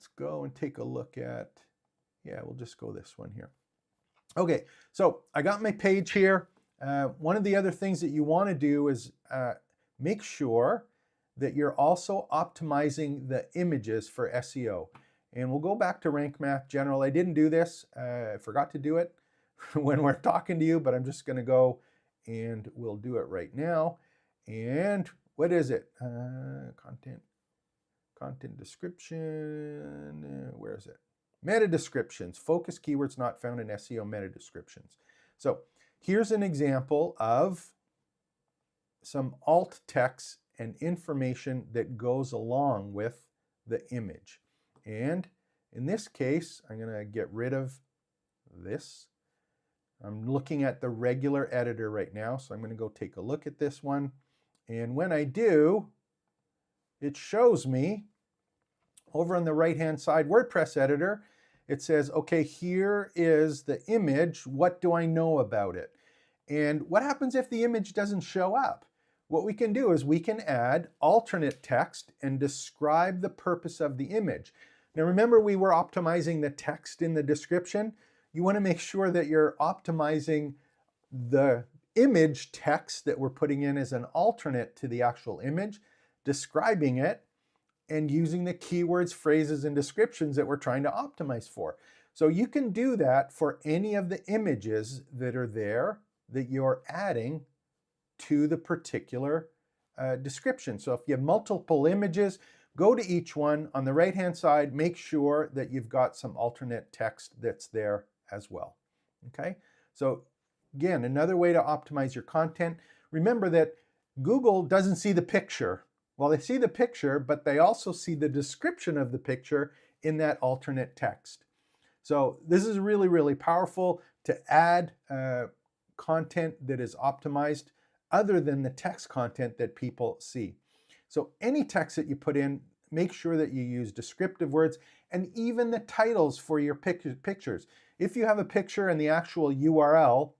go and take a look at, we'll just go this one here. Okay, so I got my page here. One of the other things that you want to do is make sure that you're also optimizing the images for SEO. And we'll go back to Rank Math General. I didn't do this. I forgot to do it when we're talking to you, but I'm just going to go and we'll do it right now. And what is it? Content description. Where is it? Meta descriptions. Focus keywords not found in SEO meta descriptions. So here's an example of some alt text and information that goes along with the image. And in this case, I'm going to get rid of this. I'm looking at the regular editor right now, so I'm going to go take a look at this one. And when I do, it shows me over on the right-hand side, WordPress editor, it says, okay, here is the image. What do I know about it? And what happens if the image doesn't show up? What we can do is we can add alternate text and describe the purpose of the image. Now remember, we were optimizing the text in the description. You want to make sure that you're optimizing the image text that we're putting in as an alternate to the actual image, describing it, and using the keywords, phrases, and descriptions that we're trying to optimize for. So you can do that for any of the images that are there that you're adding to the particular description. So if you have multiple images, go to each one. On the right-hand side, make sure that you've got some alternate text that's there as well. Okay? So again, another way to optimize your content. Remember that Google doesn't see the picture. Well, they see the picture, but they also see the description of the picture in that alternate text. So this is really, really powerful to add content that is optimized other than the text content that people see. So any text that you put in, make sure that you use descriptive words and even the titles for your pictures. If you have a picture and the actual URL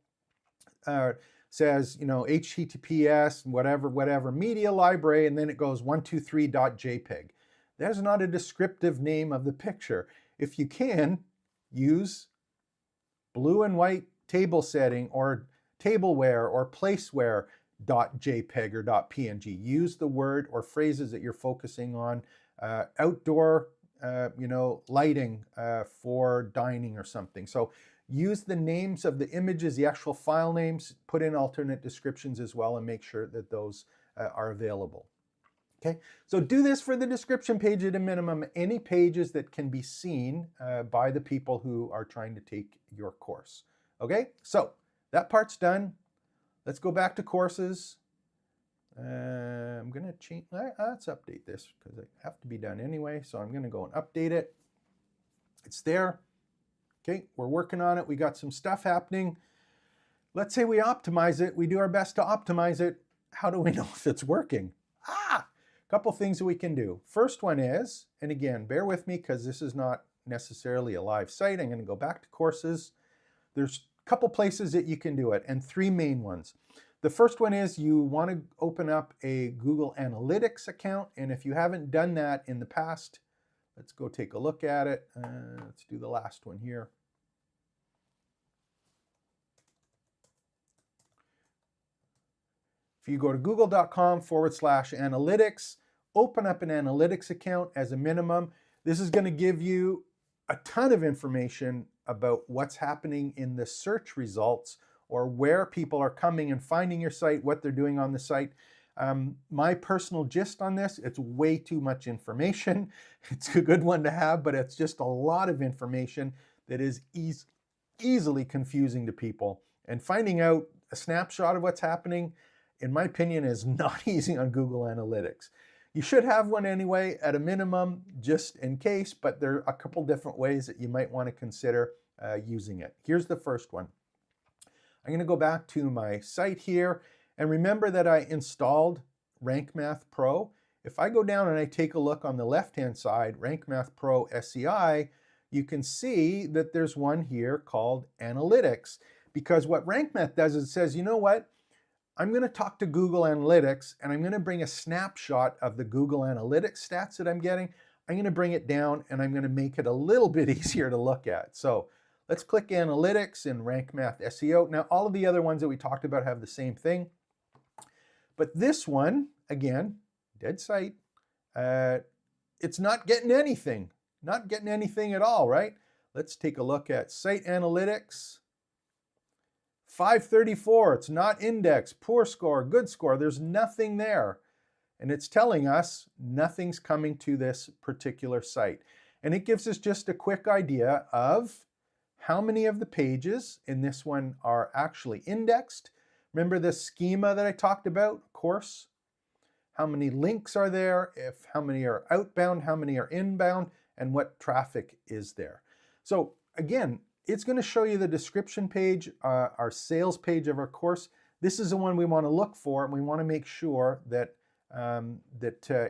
says, HTTPS, whatever, media library, and then it goes 123.jpg. There's not a descriptive name of the picture. If you can, use blue and white table setting or tableware or placeware .jpg or .png. Use the word or phrases that you're focusing on. Outdoor, lighting for dining or something. So use the names of the images, the actual file names, put in alternate descriptions as well, and make sure that those are available. Okay, so do this for the description page at a minimum, any pages that can be seen by the people who are trying to take your course. Okay, so that part's done. Let's go back to courses. I'm going to change, let's update this because it have to be done anyway. So I'm going to go and update it. It's there. Okay, we're working on it. We got some stuff happening. Let's say we optimize it. We do our best to optimize it. How do we know if it's working? A couple things that we can do. First one is, and again, bear with me because this is not necessarily a live site. I'm going to go back to courses. There's a couple places that you can do it, and three main ones. The first one is you want to open up a Google Analytics account, and if you haven't done that in the past, let's go take a look at it. Let's do the last one here. If you go to google.com/analytics, open up an analytics account as a minimum. This is going to give you a ton of information about what's happening in the search results, or where people are coming and finding your site, what they're doing on the site. My personal gist on this, it's way too much information. It's a good one to have, but it's just a lot of information that is easily confusing to people. And finding out a snapshot of what's happening, in my opinion, is not easy on Google Analytics. You should have one anyway, at a minimum, just in case, but there are a couple different ways that you might want to consider using it. Here's the first one. I'm going to go back to my site here, and remember that I installed Rank Math Pro. If I go down and I take a look on the left-hand side, Rank Math Pro SEI, you can see that there's one here called Analytics, because what Rank Math does is it says, you know what? I'm going to talk to Google Analytics, and I'm going to bring a snapshot of the Google Analytics stats that I'm getting. I'm going to bring it down, and I'm going to make it a little bit easier to look at. So let's click Analytics in Rank Math SEO. Now, all of the other ones that we talked about have the same thing. But this one, again, dead site, it's not getting anything. Not getting anything at all, right? Let's take a look at Site Analytics. 534, it's not indexed, poor score, good score. There's nothing there. And it's telling us nothing's coming to this particular site. And it gives us just a quick idea of how many of the pages in this one are actually indexed. Remember the schema that I talked about, of course? How many links are there, how many are outbound, how many are inbound, and what traffic is there. So again, it's going to show you the description page, our sales page of our course. This is the one we want to look for, and we want to make sure that,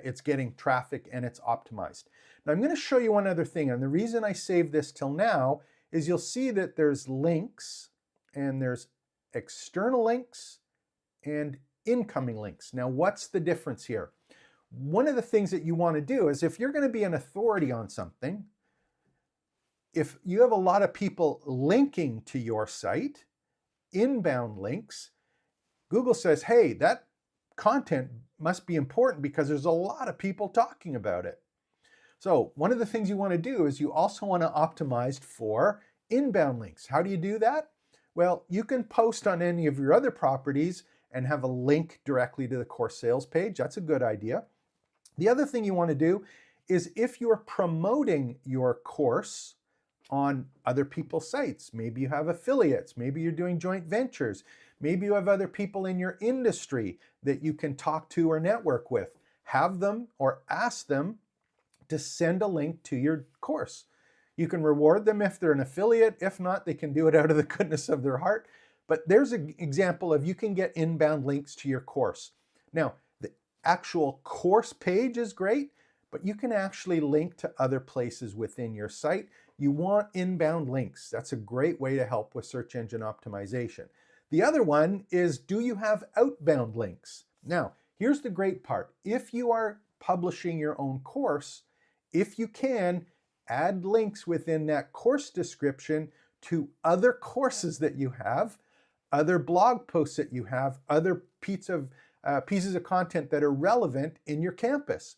it's getting traffic and it's optimized. Now I'm going to show you one other thing, and the reason I saved this till now is you'll see that there's links, and there's external links and incoming links. Now what's the difference here? One of the things that you want to do is, if you're going to be an authority on something, if you have a lot of people linking to your site, inbound links, Google says, hey, that content must be important because there's a lot of people talking about it. So one of the things you want to do is you also want to optimize for inbound links. How do you do that? Well, you can post on any of your other properties and have a link directly to the course sales page. That's a good idea. The other thing you want to do is, if you're promoting your course on other people's sites, maybe you have affiliates, maybe you're doing joint ventures, maybe you have other people in your industry that you can talk to or network with, have them or ask them to send a link to your course. You can reward them if they're an affiliate. If not, they can do it out of the goodness of their heart. But there's an example of, you can get inbound links to your course. Now, the actual course page is great, but you can actually link to other places within your site. You want inbound links. That's a great way to help with search engine optimization. The other one is, do you have outbound links? Now, here's the great part. If you are publishing your own course, if you can, add links within that course description to other courses that you have, other blog posts that you have, other pieces of content that are relevant in your campus.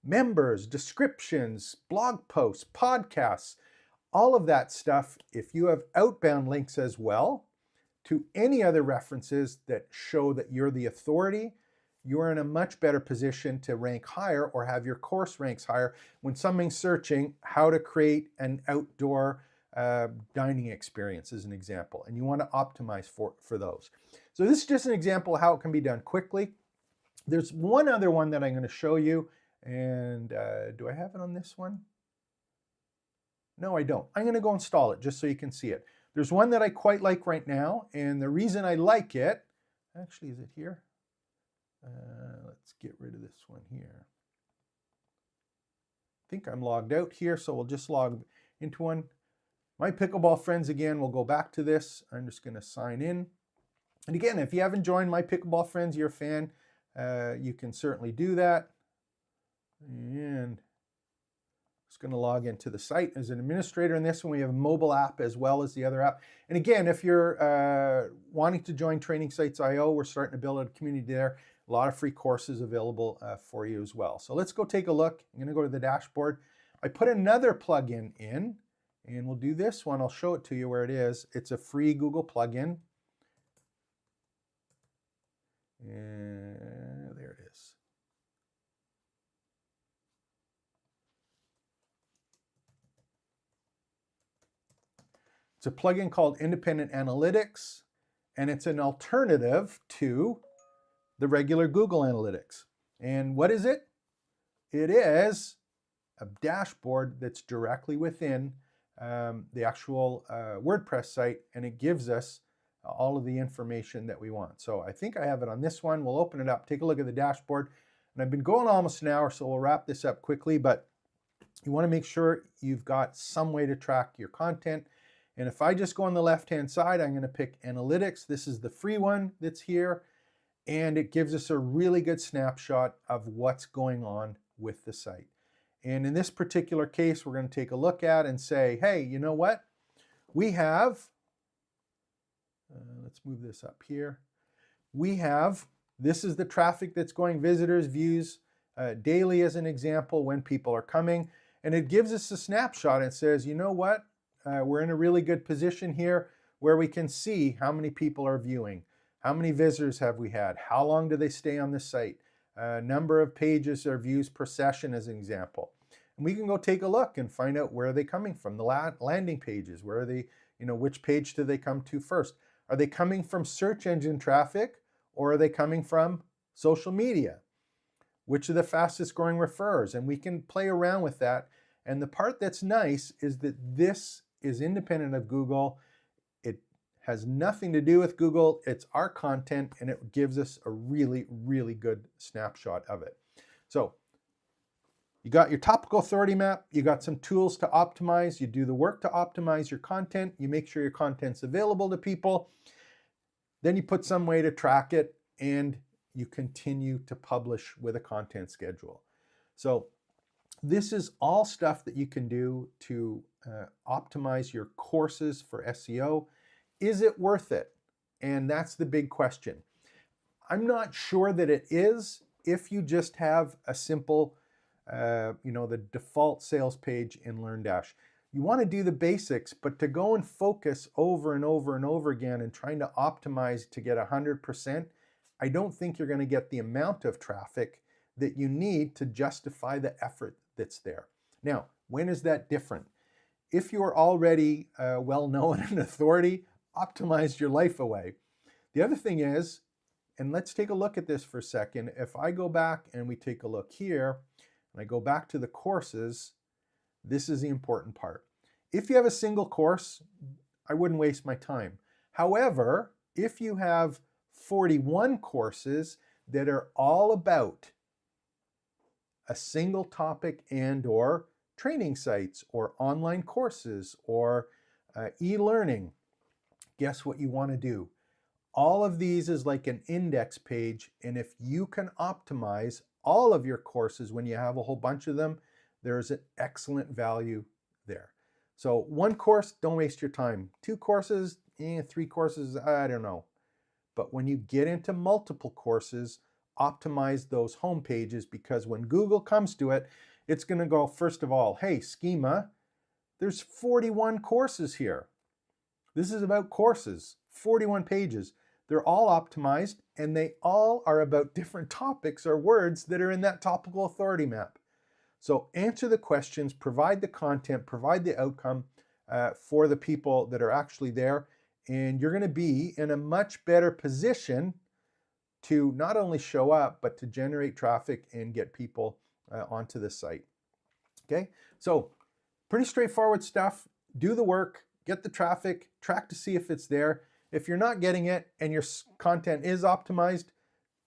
Members, descriptions, blog posts, podcasts, all of that stuff. If you have outbound links as well to any other references that show that you're the authority, you're in a much better position to rank higher, or have your course ranks higher when someone's searching how to create an outdoor dining experience, as an example, and you want to optimize for those. So this is just an example of how it can be done quickly. There's one other one that I'm going to show you, and do I have it on this one? No, I don't. I'm going to go install it just so you can see it. There's one that I quite like right now, and the reason I like it, actually, is it here? Let's get rid of this one here. I think I'm logged out here, so we'll just log into one. My pickleball friends, again, we'll go back to this. I'm just going to sign in. And again, if you haven't joined my pickleball friends, you're a fan, you can certainly do that. And Just going to log into the site as an administrator. In this one, we have a mobile app as well as the other app. And again, if you're wanting to join Training Sites.io, we're starting to build a community there. A lot of free courses available for you as well. So let's go take a look. I'm going to go to the dashboard. I put another plugin in, and we'll do this one. I'll show it to you where it is. It's a free Google plugin. And there it is. It's a plugin called Independent Analytics, and it's an alternative to the regular Google Analytics. And what is it? It is a dashboard that's directly within the actual WordPress site, and it gives us all of the information that we want. So I think I have it on this one. We'll open it up, take a look at the dashboard. And I've been going almost an hour, so we'll wrap this up quickly, but you want to make sure you've got some way to track your content. And if I just go on the left-hand side, I'm going to pick Analytics. This is the free one that's here, and it gives us a really good snapshot of what's going on with the site. And in this particular case, we're going to take a look at and say, hey, you know what? We have, let's move this up here. This is the traffic that's going, visitors, views, daily as an example, when people are coming. And it gives us a snapshot and says, you know what? We're in a really good position here where we can see how many people are viewing, how many visitors have we had, how long do they stay on the site, number of pages or views per session as an example. And we can go take a look and find out where are they coming from, the landing pages, where are they, which page do they come to first? Are they coming from search engine traffic, or are they coming from social media? Which are the fastest growing referrers? And we can play around with that. And the part that's nice is that this is independent of Google. It has nothing to do with Google. It's our content, and it gives us a really, really good snapshot of it. So you got your topical authority map. You got some tools to optimize. You do the work to optimize your content. You make sure your content's available to people. Then you put some way to track it, and you continue to publish with a content schedule. So this is all stuff that you can do to optimize your courses for SEO. Is it worth it? And that's the big question. I'm not sure that it is if you just have a simple, the default sales page in LearnDash. You want to do the basics, but to go and focus over and over and over again and trying to optimize to get 100%, I don't think you're going to get the amount of traffic that you need to justify the effort that's there. Now, when is that different? If you're already well-known and authority, optimize your life away. The other thing is, and let's take a look at this for a second. If I go back and we take a look here, and I go back to the courses, this is the important part. If you have a single course, I wouldn't waste my time. However, if you have 41 courses that are all about a single topic and or training sites or online courses or e-learning, guess what you want to do? All of these is like an index page, and if you can optimize all of your courses when you have a whole bunch of them, there's an excellent value there. So one course, don't waste your time. 2 courses, 3 courses, I don't know. But when you get into multiple courses, optimize those home pages, because when Google comes to it, it's going to go, first of all, hey, schema, there's 41 courses here. This is about courses, 41 pages. They're all optimized, and they all are about different topics or words that are in that topical authority map. So answer the questions, provide the content, provide the outcome for the people that are actually there, and you're going to be in a much better position to not only show up, but to generate traffic and get people onto the site. Okay, so pretty straightforward stuff. Do the work, get the traffic, track to see if it's there. If you're not getting it and your content is optimized,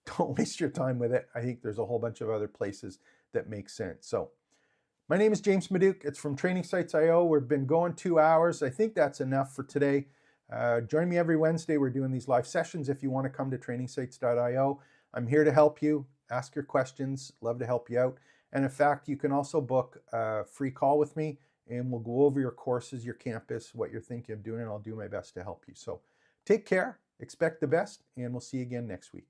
don't waste your time with it. I think there's a whole bunch of other places that make sense. So my name is James Maduke. It's from Training Sites.io. We've been going 2 hours. I think that's enough for today. Join me every Wednesday. We're doing these live sessions. If you want to come to trainingsites.io, I'm here to help you. Ask your questions. Love to help you out. And in fact, you can also book a free call with me, and we'll go over your courses, your campus, what you're thinking of doing, and I'll do my best to help you. So take care, expect the best, and we'll see you again next week.